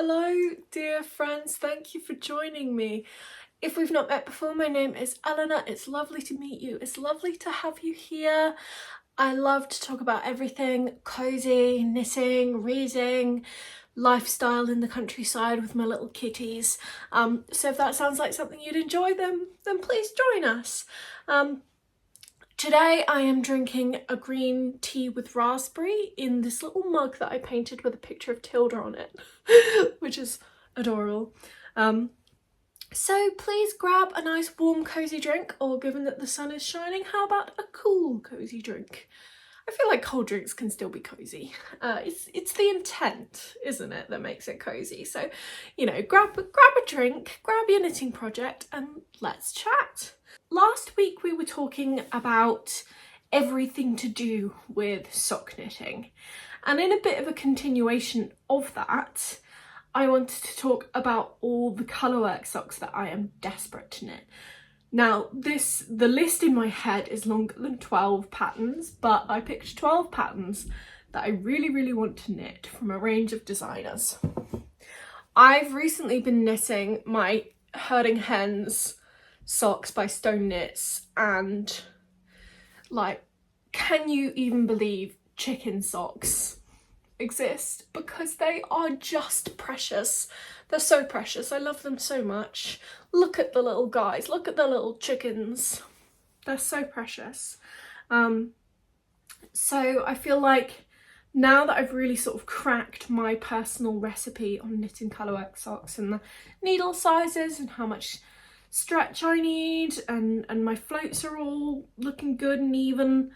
Hello dear friends, thank you for joining me. If we've not met before, my name is Eleanor. It's lovely to meet you. It's lovely to have you here. I love to talk about everything cozy, knitting, reading, lifestyle in the countryside with my little kitties. So if that sounds like something you'd enjoy, then please join us. Today I am drinking a green tea with raspberry in this little mug that I painted with a picture of Tilda on it, which is adorable. So please grab a nice warm cozy drink, or given that the sun is shining, how about a cool cozy drink? I feel like cold drinks can still be cozy. It's the intent, isn't it, that makes it cozy. So, you know, grab a drink, grab your knitting project and let's chat. Last week we were talking about everything to do with sock knitting, and in a bit of a continuation of that, I wanted to talk about all the colourwork socks that I am desperate to knit. Now the list in my head is longer than 12 patterns, but I picked 12 patterns that I really want to knit from a range of designers. I've recently been knitting my Herding Hens socks by Stoneknits, and like, can you even believe chicken socks exist? Because they are just precious. They're so precious. I love them so much. Look at the little guys, look at the little chickens. They're so precious. So I feel like now that I've really sort of cracked my personal recipe on knitting colourwork socks and the needle sizes and how much stretch I need, and my floats are all looking good and even,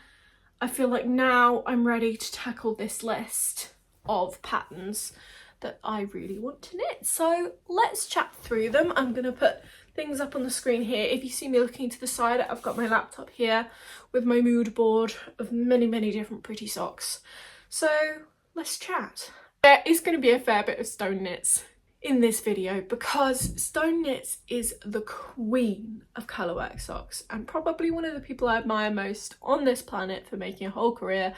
I feel like now I'm ready to tackle this list of patterns that I really want to knit. So let's chat through them. I'm going to put things up on the screen here. If you see me looking to the side, I've got my laptop here with my mood board of many different pretty socks. So let's chat. There is going to be a fair bit of Stoneknits in this video because Stoneknits is the queen of colourwork socks and probably one of the people I admire most on this planet for making a whole career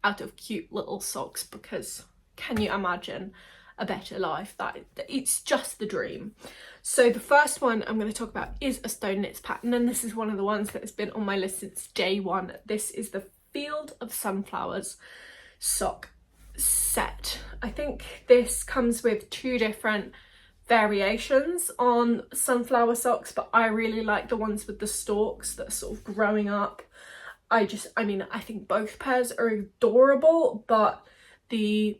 out of cute little socks, because can you imagine a better life? That it's just the dream. So the first one I'm going to talk about is a Stoneknits pattern, and this is one of the ones that has been on my list since day one. This is the Field of Sunflowers sock set. I think this comes with two different variations on sunflower socks, but I really like the ones with the stalks that are sort of growing up. I think both pairs are adorable, but the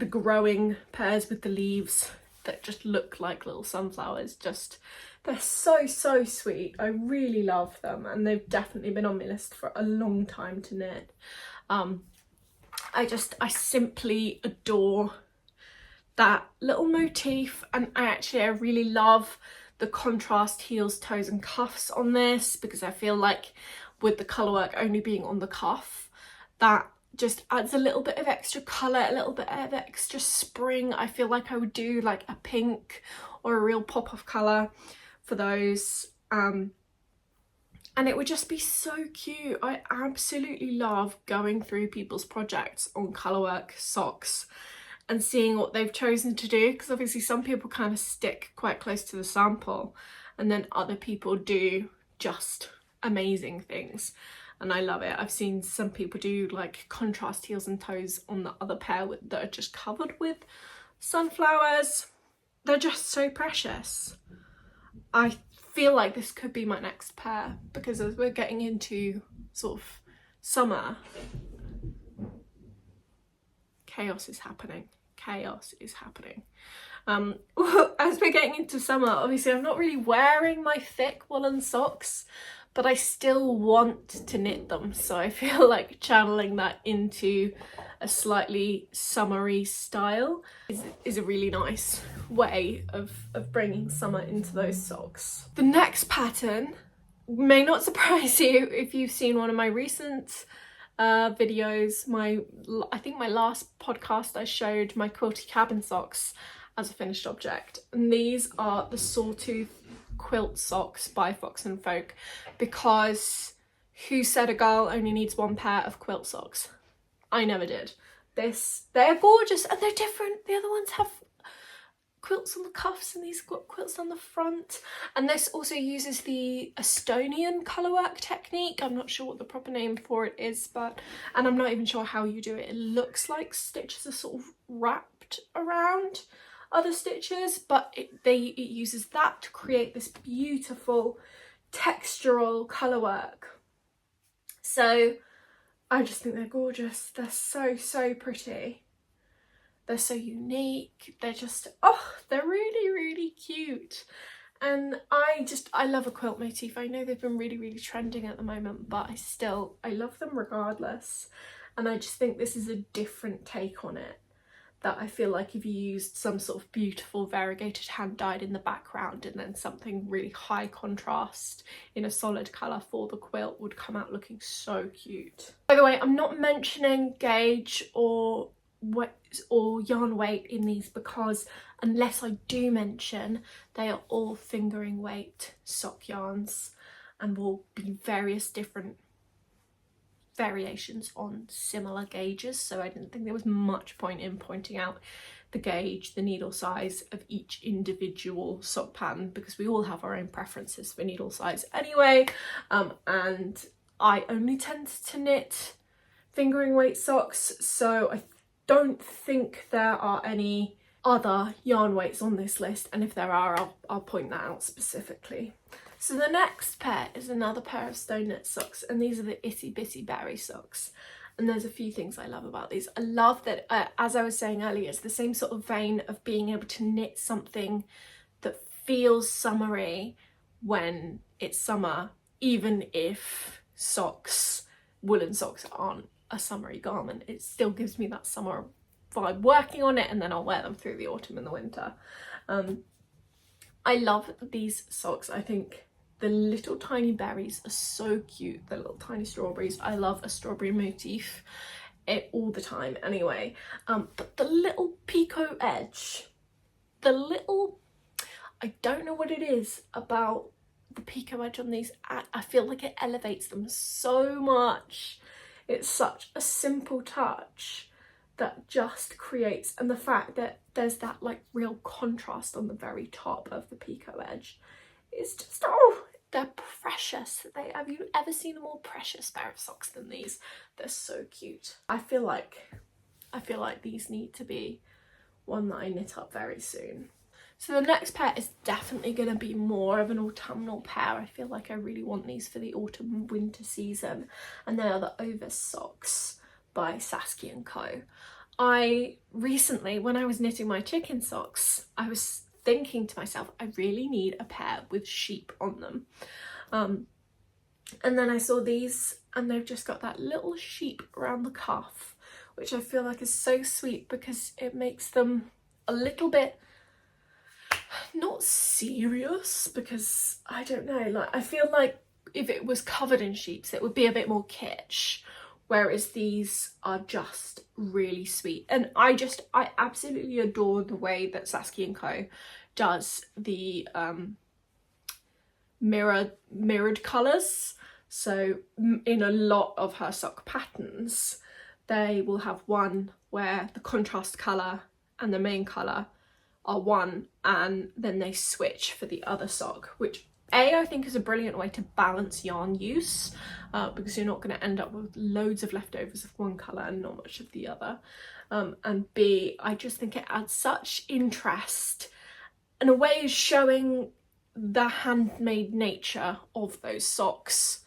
growing pairs with the leaves that just look like little sunflowers, they're so sweet. I really love them, and they've definitely been on my list for a long time to knit. I simply adore that little motif, and I really love the contrast heels, toes and cuffs on this, because I feel like with the colourwork only being on the cuff, that just adds a little bit of extra colour, a little bit of extra spring. I feel like I would do like a pink or a real pop of colour for those. And it would just be so cute. I absolutely love going through people's projects on colourwork socks and seeing what they've chosen to do, because obviously some people kind of stick quite close to the sample and then other people do just amazing things, and I love it. I've seen some people do like contrast heels and toes on the other pair that are just covered with sunflowers. They're just so precious. I feel like this could be my next pair, because as we're getting into sort of summer, chaos is happening. As we're getting into summer, obviously I'm not really wearing my thick woolen socks, but I still want to knit them, so I feel like channeling that into a slightly summery style is a really nice way of bringing summer into those socks. The next pattern may not surprise you if you've seen one of my recent videos. I think my last podcast I showed my quilty cabin socks as a finished object, and these are the Sawtooth Quilt Socks by Fox and Folk, because who said a girl only needs one pair of quilt socks? I never did. They're gorgeous and they're different. The other ones have quilts on the cuffs and these got quilts on the front. And this also uses the Estonian colourwork technique. I'm not sure what the proper name for it is, and I'm not even sure how you do it. It looks like stitches are sort of wrapped around other stitches, but it uses that to create this beautiful textural colourwork. So I just think they're gorgeous. They're so pretty. They're so unique. They're just, oh, they're really cute. And I love a quilt motif. I know they've been really trending at the moment, but I love them regardless. And I just think this is a different take on it, that I feel like if you used some sort of beautiful variegated hand dyed in the background and then something really high contrast in a solid colour for the quilt would come out looking so cute. By the way, I'm not mentioning gauge or yarn weight in these because unless I do mention, they are all fingering weight sock yarns and will be various different variations on similar gauges, so I didn't think there was much point in pointing out the gauge, the needle size of each individual sock pattern, because we all have our own preferences for needle size anyway, and I only tend to knit fingering weight socks, so I don't think there are any other yarn weights on this list, and if there are, I'll point that out specifically. So the next pair is another pair of Stoneknits socks, and these are the Itsy Bitsy Berry socks. And there's a few things I love about these. I love that, as I was saying earlier, it's the same sort of vein of being able to knit something that feels summery when it's summer, even if woolen socks aren't a summery garment. It still gives me that summer vibe working on it, and then I'll wear them through the autumn and the winter. I love these socks. I think the little tiny berries are so cute, the little tiny strawberries. I love a strawberry motif all the time anyway. But the little picot edge, I don't know what it is about the picot edge on these. I feel like it elevates them so much. It's such a simple touch that just creates, and the fact that there's that like real contrast on the very top of the picot edge is just, oh, they're precious. Have you ever seen a more precious pair of socks than these? They're so cute. I feel like these need to be one that I knit up very soon. So the next pair is definitely going to be more of an autumnal pair. I feel like I really want these for the autumn and winter season, and they are the Ovis socks by Saskie&Co. I recently, when I was knitting my chicken socks, I was thinking to myself, I really need a pair with sheep on them. And then I saw these, and they've just got that little sheep around the cuff, which I feel like is so sweet because it makes them a little bit, not serious, because I don't know, like I feel like if it was covered in sheeps it would be a bit more kitsch, whereas these are just really sweet. And I absolutely adore the way that Saskie&Co does the mirrored colours. So in a lot of her sock patterns they will have one where the contrast colour and the main colour are one, and then they switch for the other sock, which I think is a brilliant way to balance yarn use, because you're not going to end up with loads of leftovers of one colour and not much of the other. And B, I just think it adds such interest and a way of showing the handmade nature of those socks,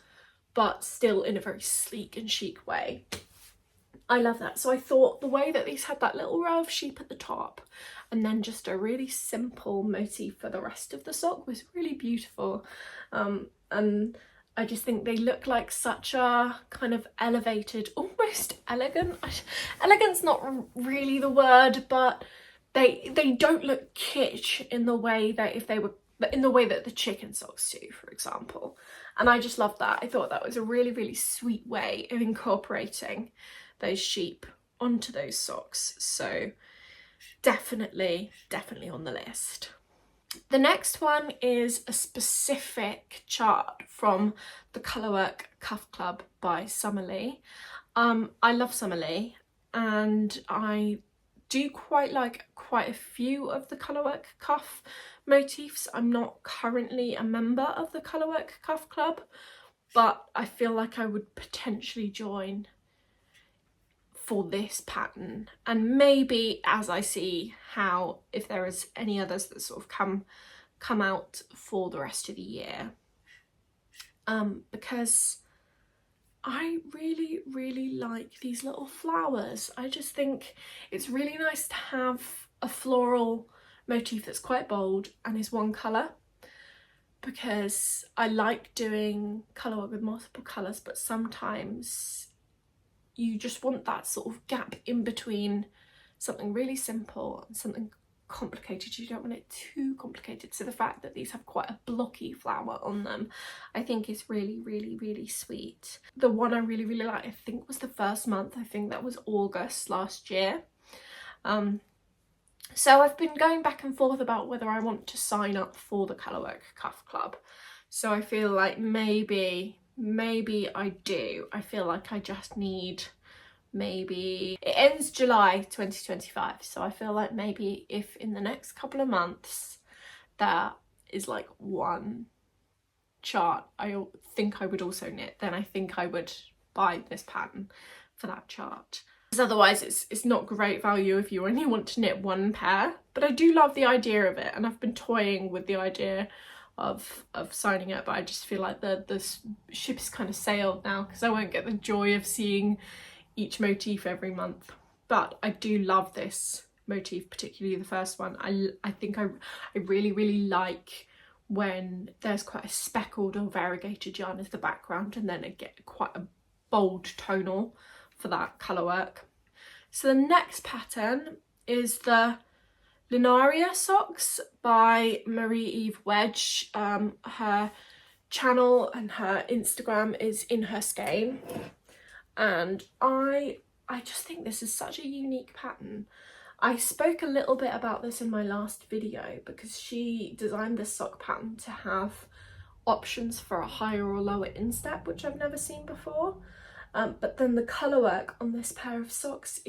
but still in a very sleek and chic way. I love that. So I thought the way that these had that little row of sheep at the top and then just a really simple motif for the rest of the sock was really beautiful. And I just think they look like such a kind of elevated, almost elegant. Elegant's not really the word, but they don't look kitsch in the way that the chicken socks do, for example. And I just love that. I thought that was a really sweet way of incorporating those sheep onto those socks. So definitely on the list. The next one is a specific chart from the Colourwork Cuff Club by Summer Lee. I love Summer Lee, and I do quite like quite a few of the Colourwork cuff motifs. I'm not currently a member of the Colourwork cuff club, but I feel like I would potentially join for this pattern, and maybe as I see how, if there is any others that sort of come out for the rest of the year, because I really like these little flowers. I just think it's really nice to have a floral motif that's quite bold and is one colour, because I like doing colour work with multiple colours, but sometimes you just want that sort of gap in between something really simple and something complicated. You don't want it too complicated. So the fact that these have quite a blocky flower on them, I think is really sweet. The one I really like, I think was the first month, I think that was August last year. So I've been going back and forth about whether I want to sign up for the Colourwork Cuff Club. So I feel like maybe I do. I feel like I just need, maybe it ends July 2025, so I feel like maybe if in the next couple of months there is like one chart I think I would also knit, then I think I would buy this pattern for that chart, because otherwise it's not great value if you only want to knit one pair. But I do love the idea of it, and I've been toying with the idea of signing up, but I just feel like the ship is kind of sailed now, because I won't get the joy of seeing each motif every month. But I do love this motif, particularly the first one. I think I really like when there's quite a speckled or variegated yarn as the background, and then I get quite a bold tonal for that colour work. So the next pattern is the Lumi Socks by Marie-Eve Wedge. Her channel and her Instagram is in her skein, and I just think this is such a unique pattern. I spoke a little bit about this in my last video, because she designed this sock pattern to have options for a higher or lower instep, which I've never seen before. But then the colour work on this pair of socks,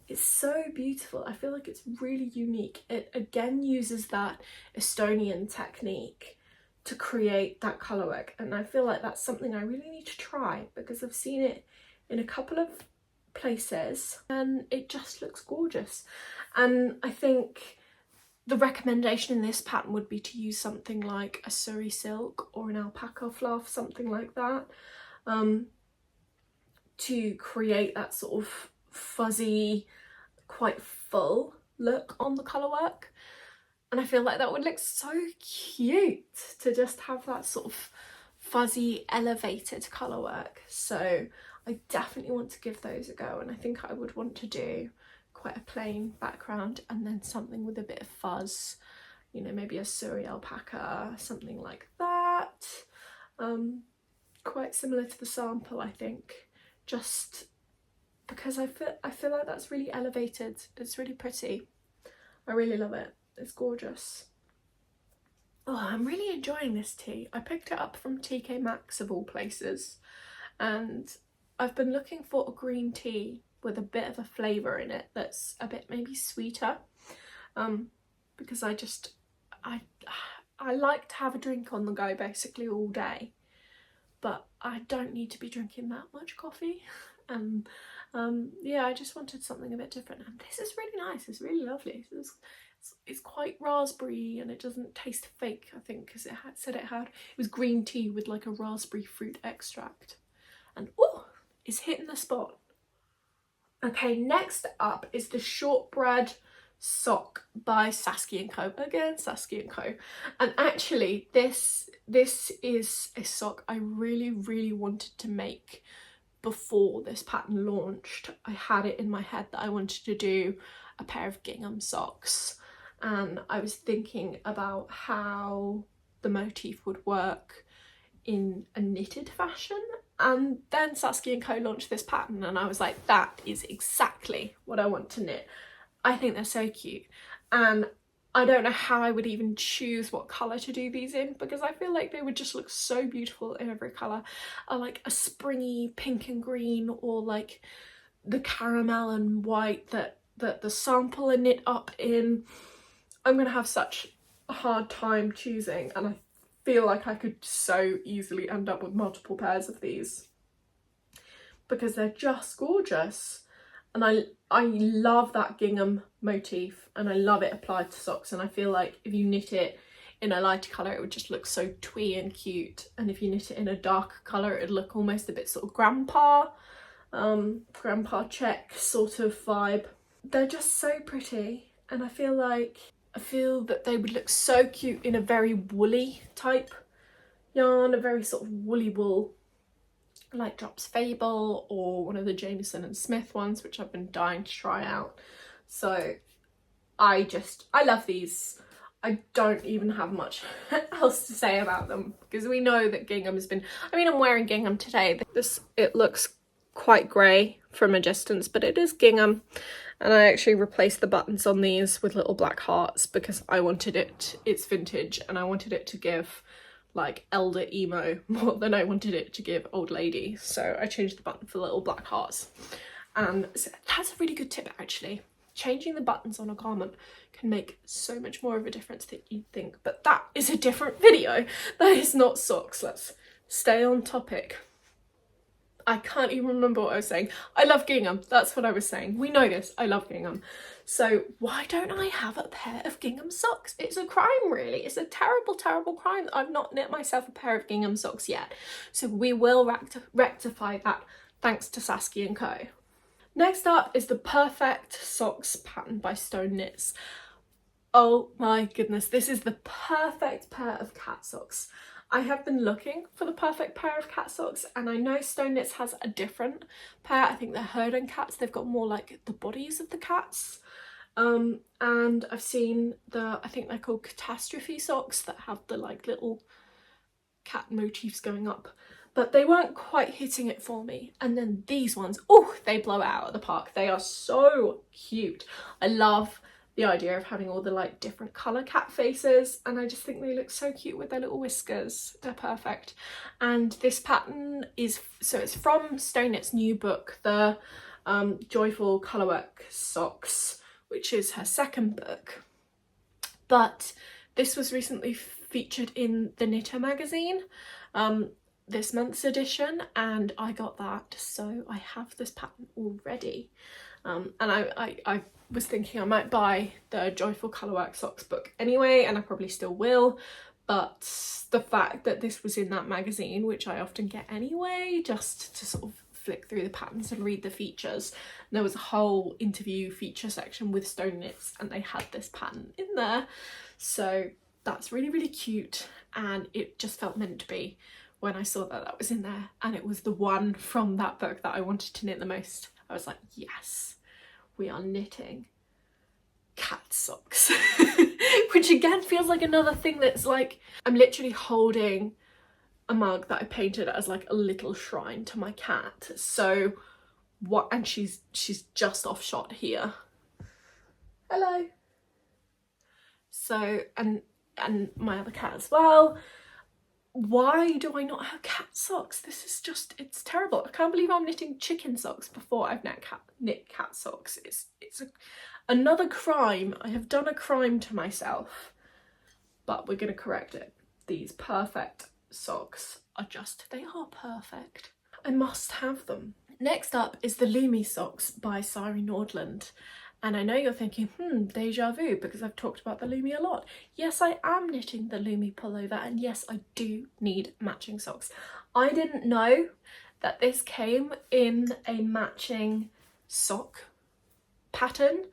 it's so beautiful. I feel like it's really unique. It again uses that Estonian technique to create that colour work, and I feel like that's something I really need to try, because I've seen it in a couple of places and it just looks gorgeous. And I think the recommendation in this pattern would be to use something like a Surrey silk or an alpaca fluff, something like that, to create that sort of fuzzy, quite full look on the colour work. And I feel like that would look so cute to just have that sort of fuzzy, elevated colour work. So I definitely want to give those a go, and I think I would want to do quite a plain background and then something with a bit of fuzz, you know, maybe a Surrey alpaca, something like that. Quite similar to the sample, I think, just because I feel like that's really elevated. It's really pretty. I really love it. It's gorgeous. Oh, I'm really enjoying this tea. I picked it up from TK Maxx of all places, and I've been looking for a green tea with a bit of a flavour in it that's a bit maybe sweeter, because I like to have a drink on the go basically all day, but I don't need to be drinking that much coffee. And yeah, I just wanted something a bit different, and this is really nice. It's really lovely. It's quite raspberry, and it doesn't taste fake, I think, because it said it was green tea with like a raspberry fruit extract, and oh, it's hitting the spot. Okay, next up is the shortbread sock by Saskie&Co. Again, Saskie&Co. And actually this is a sock I really wanted to make before this pattern launched. I had it in my head that I wanted to do a pair of gingham socks, and I was thinking about how the motif would work in a knitted fashion, and then Saskie&Co launched this pattern, and I was like, that is exactly what I want to knit. I think they're so cute, and I don't know how I would even choose what colour to do these in, because I feel like they would just look so beautiful in every colour. Like a springy pink and green, or like the caramel and white that that the sample are knit up in. I'm gonna have such a hard time choosing, and I feel like I could so easily end up with multiple pairs of these because they're just gorgeous. And I love that gingham motif, and I love it applied to socks, and I feel like if you knit it in a lighter colour it would just look so twee and cute, and if you knit it in a darker colour it would look almost a bit sort of grandpa check sort of vibe. They're just so pretty, and I feel that they would look so cute in a very woolly type yarn, a very sort of woolly wool, like Drops Fable or one of the Jameson and Smith ones, which I've been dying to try out. So I love these. I don't even have much else to say about them because we know that Gingham has been, I mean, I'm wearing Gingham today. It looks quite grey from a distance, but it is Gingham. And I actually replaced the buttons on these with little black hearts because I wanted it's vintage, and I wanted it to give like elder emo more than I wanted it to give old lady. So I changed the button for little black hearts. And so that's a really good tip actually. Changing the buttons on a garment can make so much more of a difference than you'd think. But that is a different video. That is not socks. Let's stay on topic. I can't even remember what I was saying. I love Gingham. That's what I was saying. We know this. I love Gingham. So why don't I have a pair of Gingham socks? It's a crime, really. It's a terrible, terrible crime. I've not knit myself a pair of Gingham socks yet. So we will rectify that thanks to Saskie&Co. Next up is the Perfect Socks pattern by Stoneknits. Oh my goodness, this is the perfect pair of cat socks. I have been looking for the perfect pair of cat socks, and I know Stoneknits has a different pair. I think they're herding cats. They've got more like the bodies of the cats. And I've seen I think they're called Catastrophe socks that have the like little cat motifs going up. But they weren't quite hitting it for me. And then these ones, oh, they blow out of the park. They are so cute. I love the idea of having all the like different colour cat faces, and I just think they look so cute with their little whiskers. They're perfect. And this pattern it's from Stoneknits' new book, the Joyful Colourwork Socks, which is her second book. But this was recently featured in the Knitter magazine, this month's edition, and I got that, so I have this pattern already. And I was thinking I might buy the Joyful Colourwork Socks book anyway, and I probably still will, but the fact that this was in that magazine, which I often get anyway, just to sort of flick through the patterns and read the features, and there was a whole interview feature section with Stoneknits and they had this pattern in there, so that's really, really cute, and it just felt meant to be when I saw that was in there, and it was the one from that book that I wanted to knit the most. I was like, yes, we are knitting cat socks. Which again feels like another thing that's like, I'm literally holding a mug that I painted as like a little shrine to my cat. So what, and she's just off shot here. Hello. So, and my other cat as well. Why do I not have cat socks? This is just, it's terrible. I can't believe I'm knitting chicken socks before I've knit cat socks. It's another crime. I have done a crime to myself, but we're going to correct it. These perfect socks are just, they are perfect. I must have them. Next up is the Lumi Socks by Sari Nordland. And I know you're thinking, deja vu, because I've talked about the Lumi a lot. Yes, I am knitting the Lumi pullover, and yes, I do need matching socks. I didn't know that this came in a matching sock pattern.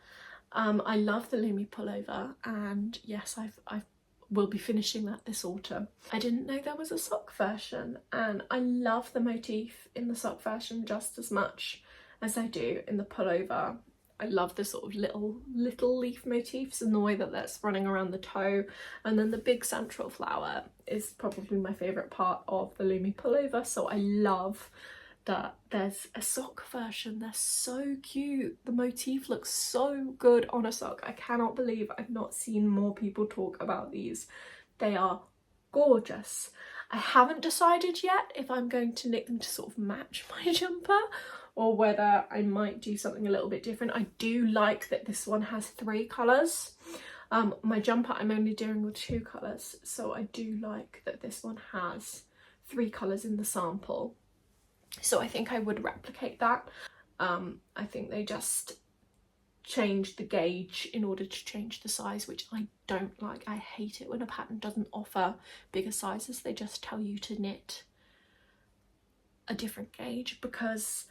I love the Lumi pullover, and yes, I will be finishing that this autumn. I didn't know there was a sock version, and I love the motif in the sock version just as much as I do in the pullover. I love the sort of little leaf motifs and the way that that's running around the toe, and then the big central flower is probably my favourite part of the Lumi pullover, so I love that there's a sock version. They're so cute. The motif looks so good on a sock. I cannot believe I've not seen more people talk about these. They are gorgeous. I haven't decided yet if I'm going to knit them to sort of match my jumper or whether I might do something a little bit different. I do like that this one has 3 colours. My jumper I'm only doing with 2 colours, so I do like that this one has 3 colours in the sample. So I think I would replicate that. I think they just changed the gauge in order to change the size, which I don't like. I hate it when a pattern doesn't offer bigger sizes. They just tell you to knit a different gauge, because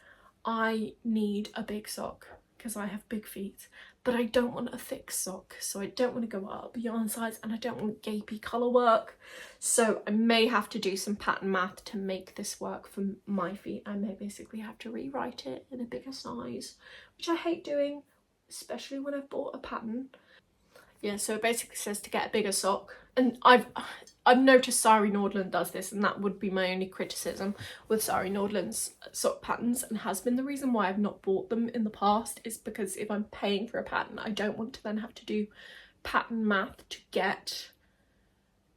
I need a big sock because I have big feet, but I don't want a thick sock, so I don't want to go up yarn size, and I don't want gapy colour work. So I may have to do some pattern math to make this work for my feet. I may basically have to rewrite it in a bigger size, which I hate doing, especially when I've bought a pattern. Yeah, so it basically says to get a bigger sock, and I've noticed Sari Nordland does this, and that would be my only criticism with Sari Nordland's sock patterns, and has been the reason why I've not bought them in the past, is because if I'm paying for a pattern, I don't want to then have to do pattern math to get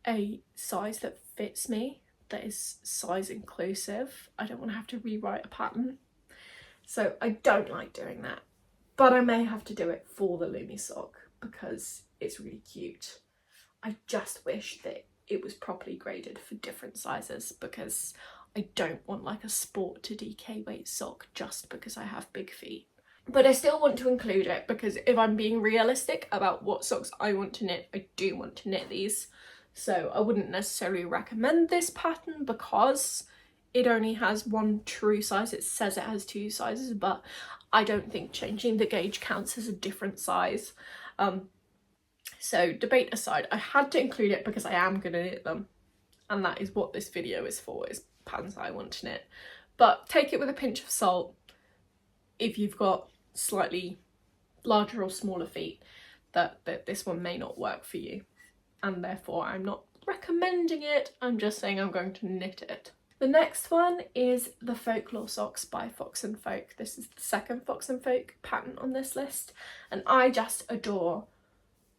a size that fits me, that is size inclusive. I don't want to have to rewrite a pattern, so I don't like doing that, but I may have to do it for the Lumi sock because it's really cute. I just wish that it was properly graded for different sizes, because I don't want like a sport to DK weight sock just because I have big feet. But I still want to include it, because if I'm being realistic about what socks I want to knit, I do want to knit these. So I wouldn't necessarily recommend this pattern because it only has 1 true size. It says it has 2 sizes, but I don't think changing the gauge counts as a different size. So debate aside, I had to include it because I am going to knit them, and that is what this video is for, is patterns that I want to knit. But take it with a pinch of salt if you've got slightly larger or smaller feet, that this one may not work for you, and therefore I'm not recommending it. I'm just saying I'm going to knit it. The next one is the Folklore Socks by Fox and Folk. This is the second Fox and Folk pattern on this list, and I just adore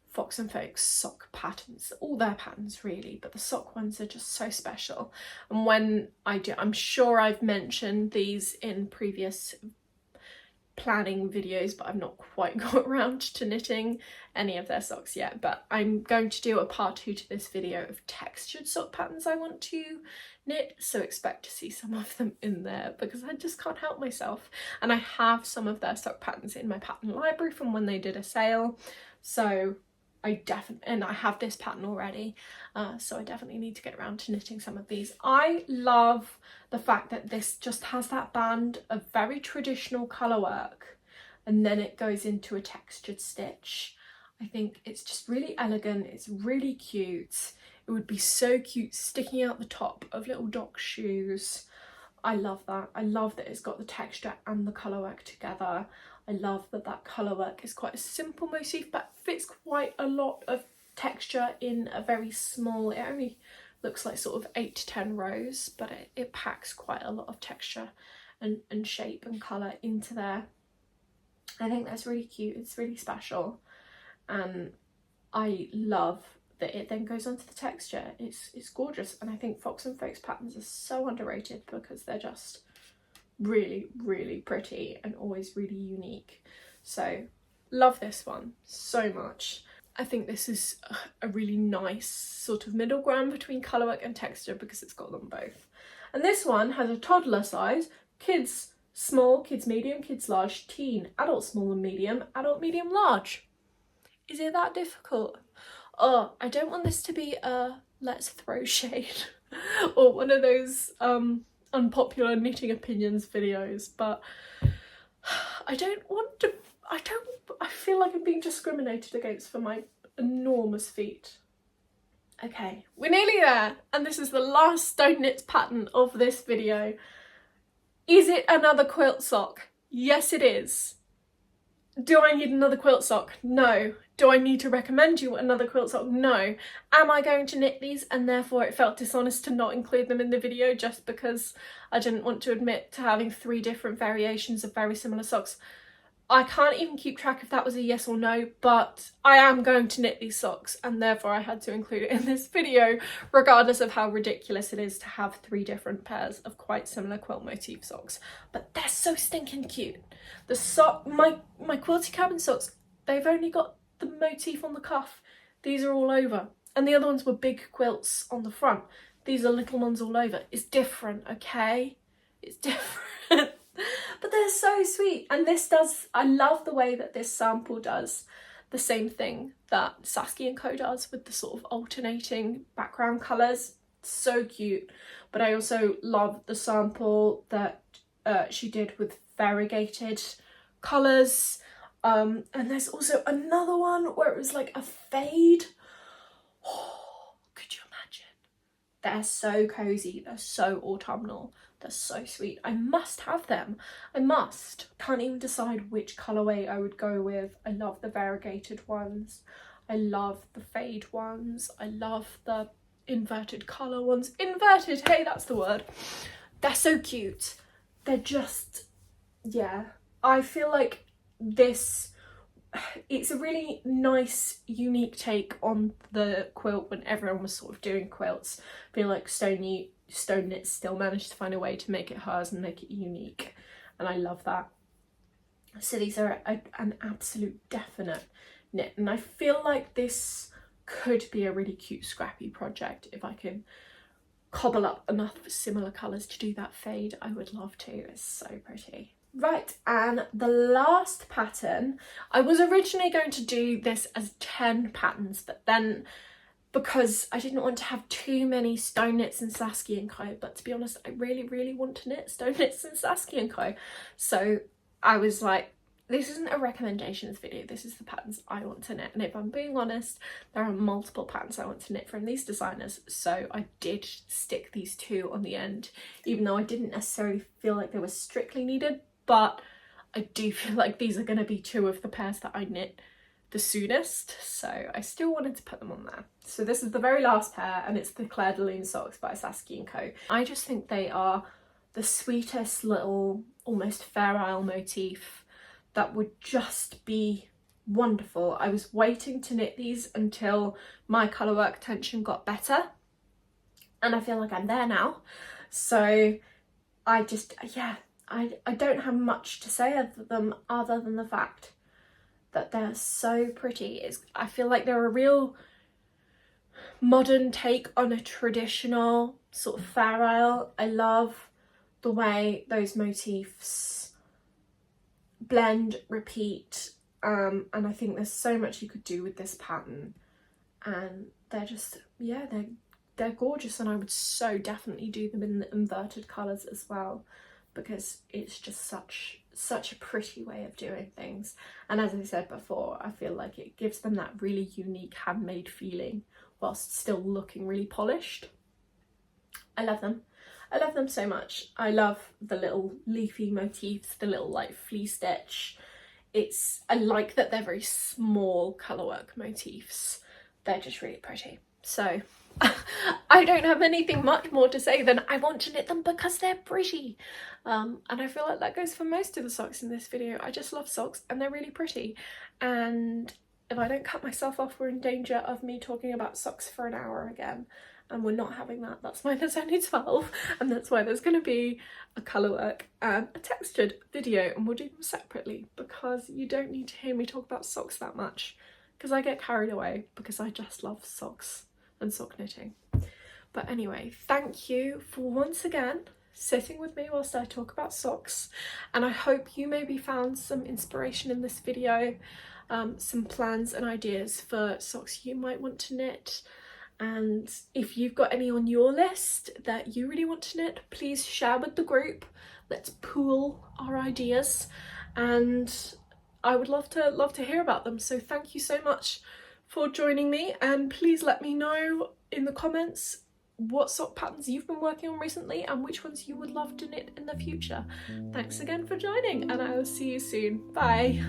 Fox and Folk's sock patterns, all their patterns really, but the sock ones are just so special. And when I do, I'm sure I've mentioned these in previous planning videos, but I've not quite got around to knitting any of their socks yet. But I'm going to do a part 2 to this video of textured sock patterns I want to knit, so expect to see some of them in there, because I just can't help myself. And I have some of their sock patterns in my pattern library from when they did a sale, so and I have this pattern already, so I definitely need to get around to knitting some of these. I love the fact that this just has that band of very traditional colour work, and then it goes into a textured stitch. I think it's just really elegant, it's really cute. It would be so cute sticking out the top of little dock shoes. I love that. I love that it's got the texture and the colour work together. I love that that colour work is quite a simple motif, but fits quite a lot of texture in a very small, it only looks like sort of 8 to 10 rows, but it packs quite a lot of texture and shape and colour into there. I think that's really cute, it's really special, and I love that it then goes onto the texture. It's gorgeous, and I think Fox and Folk's patterns are so underrated because they're just really, really pretty and always really unique. So love this one so much. I think this is a really nice sort of middle ground between colourwork and texture because it's got them both. And this one has a toddler size, kids small, kids medium, kids large, teen, adult small and medium, adult medium large. Is it that difficult? Oh, I don't want this to be a let's throw shade or one of those unpopular knitting opinions videos, but I don't want to, I feel like I'm being discriminated against for my enormous feet. Okay, we're nearly there, and this is the last Stoneknits pattern of this video. Is it another quilt sock? Yes, it is. Do I need another quilt sock? No. Do I need to recommend you another quilt sock? No. Am I going to knit these and therefore it felt dishonest to not include them in the video just because I didn't want to admit to having 3 different variations of very similar socks? I can't even keep track if that was a yes or no, but I am going to knit these socks, and therefore I had to include it in this video, regardless of how ridiculous it is to have 3 different pairs of quite similar quilt motif socks. But they're so stinking cute. The sock, my quilty cabin socks, they've only got the motif on the cuff. These are all over. And the other ones were big quilts on the front. These are little ones all over. It's different, okay? It's different. But they're so sweet. And this does, I love the way that this sample does the same thing that Saskie&Co does with the sort of alternating background colours. So cute. But I also love the sample that she did with variegated colours. And there's also another one where it was like a fade. Oh, could you imagine? They're so cozy, they're so autumnal, they're so sweet. I must have them. I must. Can't even decide which colourway I would go with. I love the variegated ones. I love the fade ones. I love the inverted colour ones. Inverted, hey, that's the word. They're so cute. They're just, yeah. I feel like this, it's a really nice, unique take on the quilt when everyone was sort of doing quilts. I feel like Stoneknits still managed to find a way to make it hers and make it unique, and I love that. So these are an absolute definite knit, and I feel like this could be a really cute scrappy project. If I can cobble up enough similar colours to do that fade, I would love to. It's so pretty. Right, and the last pattern, I was originally going to do this as 10 patterns, but then because I didn't want to have too many Stoneknits and Saskie&Co, but to be honest, I really want to knit Stoneknits and Saskie&Co. So I was like, this isn't a recommendations video, this is the patterns I want to knit. And if I'm being honest, there are multiple patterns I want to knit from these designers, so I did stick these 2 on the end, even though I didn't necessarily feel like they were strictly needed. But I do feel like these are going to be 2 of the pairs that I knit the soonest, so I still wanted to put them on there. So this is the very last pair, and it's the Lumi Socks by Saskie&Co. I just think they are the sweetest little, almost Fair Isle motif that would just be wonderful. I was waiting to knit these until my colourwork tension got better, and I feel like I'm there now. So I just, yeah, I don't have much to say of them other than the fact that they're so pretty. I feel like they're a real modern take on a traditional sort of Fair Isle. I love the way those motifs blend, repeat, and I think there's so much you could do with this pattern, and they're just, yeah, they're gorgeous, and I would so definitely do them in the inverted colours as well, because it's just such a pretty way of doing things. And as I said before, I feel like it gives them that really unique handmade feeling whilst still looking really polished. I love them. I love them so much. I love the little leafy motifs, the little like flea stitch. I like that they're very small colourwork motifs. They're just really pretty. So I don't have anything much more to say than I want to knit them because they're pretty. And I feel like that goes for most of the socks in this video. I just love socks and they're really pretty. And if I don't cut myself off, we're in danger of me talking about socks for an hour again. And we're not having that. That's why there's only 12. And that's why there's going to be a colourwork and a textured video. And we'll do them separately because you don't need to hear me talk about socks that much. Because I get carried away because I just love socks and sock knitting. But anyway, thank you for once again sitting with me whilst I talk about socks, and I hope you maybe found some inspiration in this video, some plans and ideas for socks you might want to knit. And if you've got any on your list that you really want to knit, please share with the group. Let's pool our ideas, and I would love to hear about them. So thank you so much for joining me, and please let me know in the comments what sock patterns you've been working on recently and which ones you would love to knit in the future. Thanks again for joining, and I will see you soon. Bye.